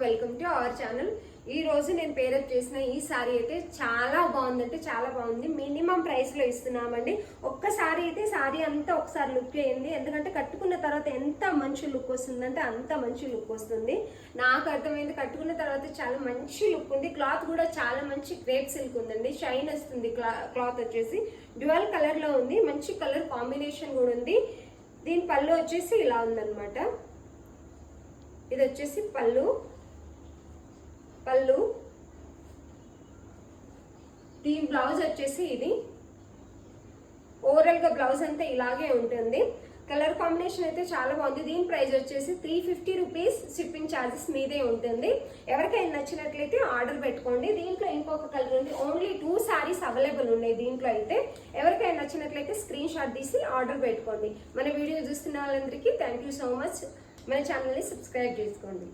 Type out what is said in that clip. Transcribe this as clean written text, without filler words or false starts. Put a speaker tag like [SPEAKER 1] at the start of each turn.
[SPEAKER 1] Welcome to our channel. ఈ రోజు నేను పేరప్ చేసిన ఈ సారీ అయితే చాలా బాగుందంటే చాలా బాగుంది. మినిమం ప్రైస్ లో ఇస్తున్నామండి. ఒక్కసారి అయితే సారీ అంతా ఒకసారి లుక్ వేయండి, ఎందుకంటే కట్టుకున్న తర్వాత ఎంత మంచి లుక్ వస్తుందంటే అంత మంచి లుక్ వస్తుంది. నాకు అర్థమైంది, కట్టుకున్న తర్వాత చాలా మంచి లుక్ ఉంది. క్లాత్ కూడా చాలా మంచి క్రేప్ సిల్క్ ఉందండి, షైన్ వస్తుంది. క్లాత్ వచ్చేసి డ్యువల్ కలర్ లో ఉంది, మంచి కలర్ కాంబినేషన్ కూడా ఉంది. దీని పళ్ళు వచ్చేసి ఇలా ఉందన్నమాట. ఇది వచ్చేసి పళ్ళు. దీని బ్లౌజ్ వచ్చేసి ఇది. ఓవరాల్ గా బ్లౌజ్ అంతా ఇలాగే ఉంటుంది. కలర్ కాంబినేషన్ అయితే చాలా బాగుంది. దీని ప్రైస్ వచ్చేసి 350 రూపీస్. షిప్పింగ్ ఛార్జెస్ మీదే ఉంటుంది. ఎవరికైనా నచ్చినట్లయితే ఆర్డర్ పెట్టుకోండి. దీంట్లో ఇంకొక కలర్ ఉంది. ఓన్లీ 2 సారీస్ అవైలబుల్ ఉన్నాయి దీంట్లో అయితే. ఎవరికైనా నచ్చినట్లయితే స్క్రీన్ షాట్ తీసి ఆర్డర్ పెట్టుకోండి. మన వీడియో చూస్తున్న వాళ్ళందరికీ థ్యాంక్ యూ సో మచ్. మన ఛానల్ని సబ్స్క్రైబ్ చేసుకోండి.